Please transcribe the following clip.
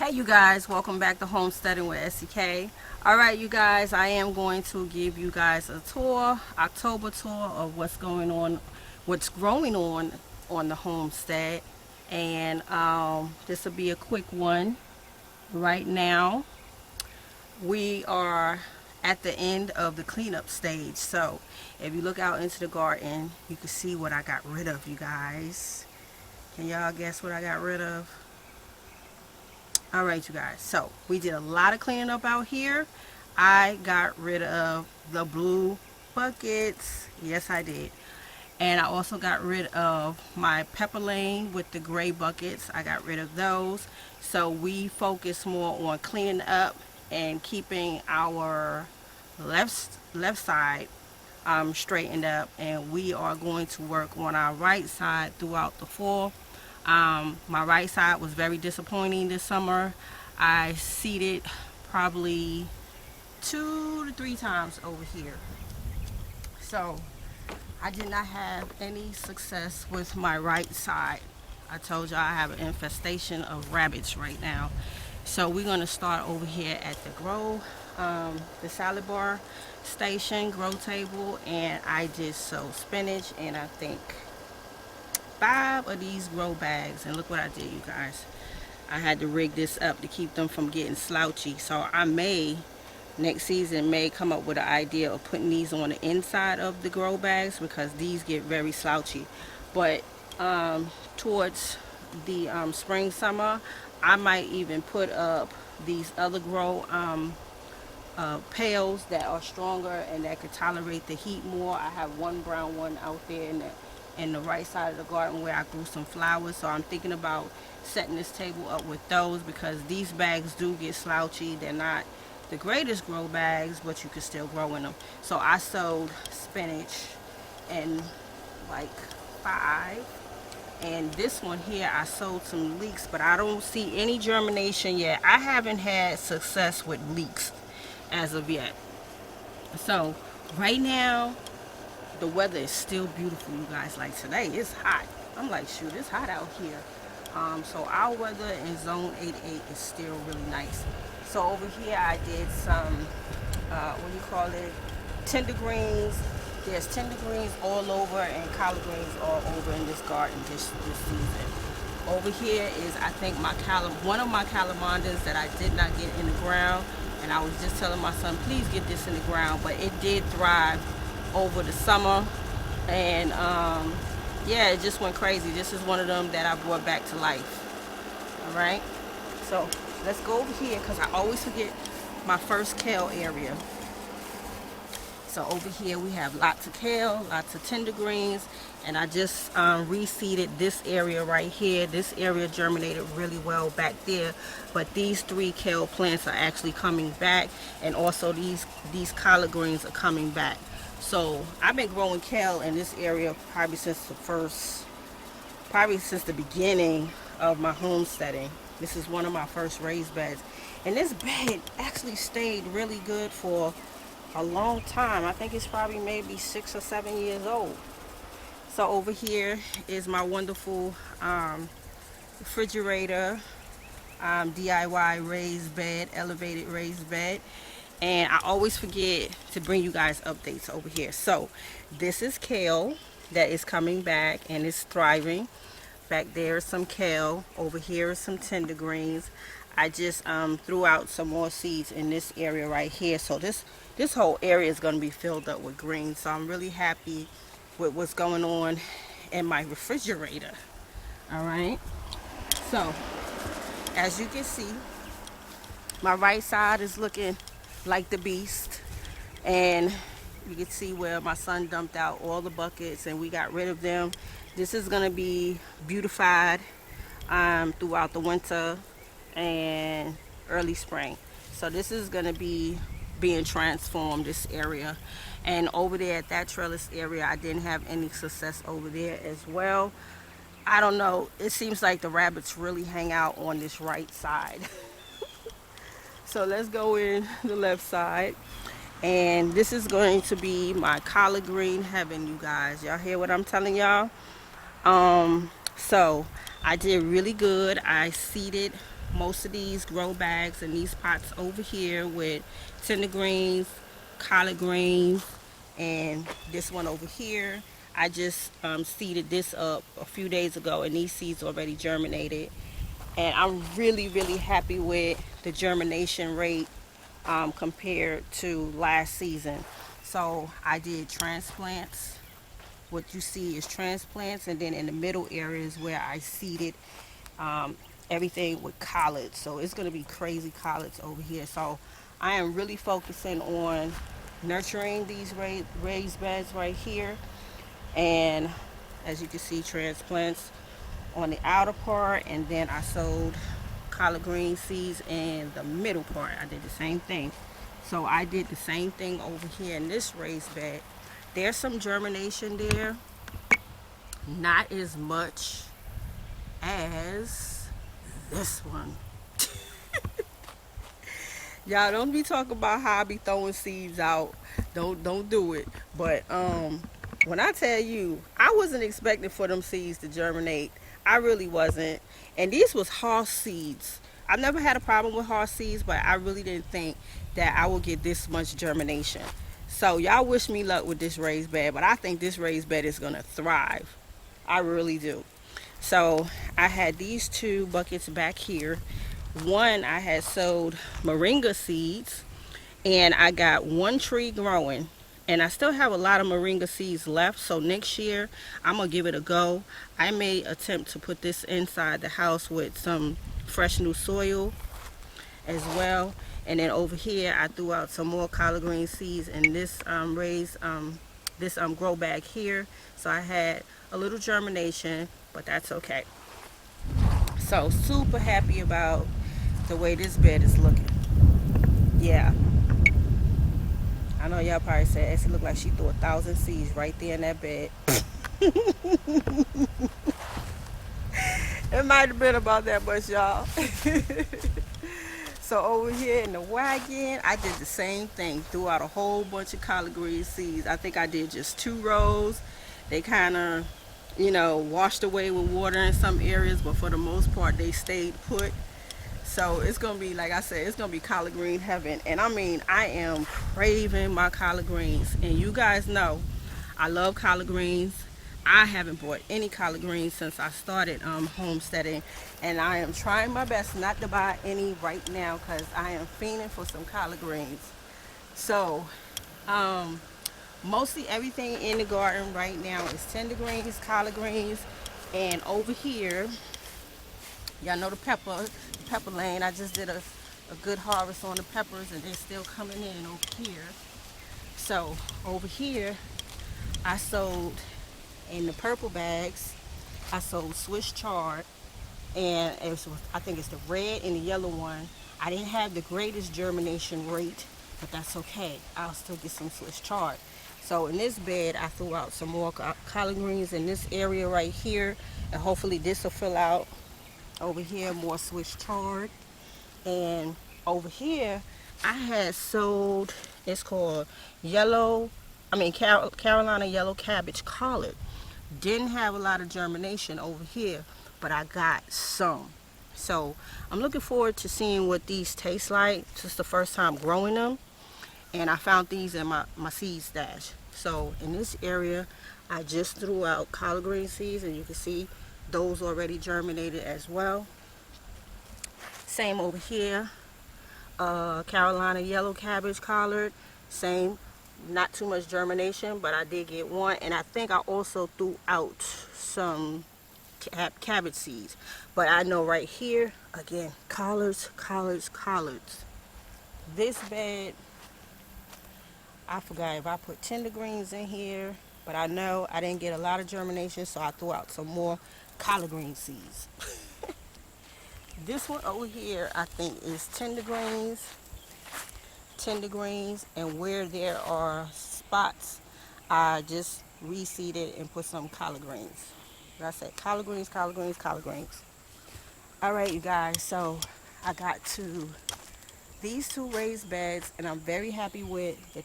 Hey you guys, welcome back to Homesteading with SEK. Alright you guys, I am going to give you guys a tour, October tour of what's going on, what's growing on the homestead. And this will be a quick one. Right now, we are at the end of the cleanup stage. So if you look out into the garden, you can see what I got rid of, you guys. Can y'all guess what I got rid of? Alright you guys, so we did a lot of cleaning up out here. I got rid of the blue buckets. Yes, I did. And I also got rid of my pepper lane with the gray buckets. I got rid of those. So we focus more on cleaning up and keeping our left side straightened up, and we are going to work on our right side throughout the fall. My right side was very disappointing this summer. I seeded probably 2 to 3 times over here. So I did not have any success with my right side. I told y'all I have an infestation of rabbits right now. So we're going to start over here at the salad bar station, grow table, and I just sowed spinach, and I think 5 of these grow bags. And look what I did, you guys. I had to rig this up to keep them from getting slouchy. So I may, next season, may come up with an idea of putting these on the inside of the grow bags, because these get very slouchy. But towards the spring, summer, I might even put up these other grow pails that are stronger and that could tolerate the heat more. I have one brown one out there in the right side of the garden where I grew some flowers. So I'm thinking about setting this table up with those, because these bags do get slouchy. They're not the greatest grow bags, but you can still grow in them. So I sowed spinach in like 5. And this one here, I sowed some leeks, but I don't see any germination yet. I haven't had success with leeks as of yet. So right now, the weather is still beautiful, you guys. Like today, it's hot. I'm like, shoot, it's hot out here. So our weather in zone 88 is still really nice. So over here, I did some, what do you call it? Tender greens. There's tender greens all over and collard greens all over in this garden this season. Over here is, I think, one of my calamanders that I did not get in the ground. And I was just telling my son, please get this in the ground. But it did thrive over the summer. And yeah, it just went crazy. This is one of them that I brought back to life. All right. So let's go over here, because I always forget my first kale area. So over here we have lots of kale, lots of tender greens, and I just reseeded this area right here. This area germinated really well back there, but these 3 kale plants are actually coming back, and also these collard greens are coming back. So I've been growing kale in this area probably since the beginning of my homesteading. This is one of my first raised beds, and this bed actually stayed really good for a long time. I think it's probably maybe 6 or 7 years old. So over here is my wonderful refrigerator, DIY raised bed, elevated raised bed. And I always forget to bring you guys updates over here. So this is kale that is coming back and it's thriving. Back there is some kale. Over here is some tender greens. I just threw out some more seeds in this area right here. So this whole area is going to be filled up with greens. So I'm really happy with what's going on in my refrigerator. All right. So as you can see, my right side is looking like the beast. And you can see where my son dumped out all the buckets and we got rid of them. This is going to be beautified throughout the winter and early spring. So this is going to be being transformed, this area. And over there at that trellis area, I didn't have any success over there as well. I don't know, it seems like the rabbits really hang out on this right side. So let's go in the left side, and this is going to be my collard green heaven, you guys. Y'all hear what I'm telling y'all? So I did really good. I seeded most of these grow bags and these pots over here with tender greens, collard greens, and this one over here. I just seeded this up a few days ago, and these seeds already germinated. And I'm really, really happy with the germination rate compared to last season. So I did transplants. What you see is transplants, and then in the middle areas where I seeded um, everything with collards. So it's going to be crazy collards over here. So I am really focusing on nurturing these raised beds right here. And as you can see, transplants on the outer part, and then I sowed collard green seeds in the middle part. I did the same thing. So I did the same thing over here in this raised bed. There's some germination there, not as much as this one. Y'all don't be talking about how I be throwing seeds out. Don't do it. But when I tell you, I wasn't expecting for them seeds to germinate. I really wasn't. And these was horse seeds. I've never had a problem with horse seeds, but I really didn't think that I would get this much germination. So y'all wish me luck with this raised bed, but I think this raised bed is gonna thrive. I really do. So I had these two buckets back here. One I had sowed moringa seeds, and I got one tree growing, and I still have a lot of moringa seeds left. So next year I'm gonna give it a go. I may attempt to put this inside the house with some fresh new soil as well. And then over here I threw out some more collard green seeds in this grow bag here. So I had a little germination, but that's okay. So super happy about the way this bed is looking. Yeah, I know y'all probably said Essie looked like she threw 1,000 seeds right there in that bed. It might have been about that much, y'all. So over here in the wagon, I did the same thing. Threw out a whole bunch of collard green seeds. I think I did just 2 rows. They kind of, washed away with water in some areas, but for the most part, they stayed put. So it's going to be, like I said, it's going to be collard green heaven. And I mean, I am craving my collard greens. And you guys know, I love collard greens. I haven't bought any collard greens since I started homesteading. And I am trying my best not to buy any right now because I am fiending for some collard greens. So, mostly everything in the garden right now is tender greens, collard greens. And over here, y'all know the pepper lane. I just did a good harvest on the peppers, and they're still coming in over here. So over here I sowed in the purple bags, I sowed Swiss chard, and I think it's the red and the yellow one. I didn't have the greatest germination rate, but that's okay. I'll still get some Swiss chard. So in this bed I threw out some more collard greens in this area right here, and hopefully this will fill out. Over here, more Swiss chard. And over here, I had sowed, it's called Carolina yellow cabbage collard. Didn't have a lot of germination over here, but I got some. So I'm looking forward to seeing what these taste like. This is the first time growing them. And I found these in my seed stash. So in this area, I just threw out collard green seeds, and you can see those already germinated as well. Same over here, Carolina yellow cabbage collard, same, not too much germination, but I did get one. And I think I also threw out some cabbage seeds. But I know right here, again, collards. This bed, I forgot if I put tender greens in here, but I know I didn't get a lot of germination, so I threw out some more collard green seeds. This one over here, I think, is tender greens, and where there are spots, I just reseeded and put some collard greens. Like I said, collard greens. All right, you guys, so I got to these 2 raised beds, and I'm very happy with the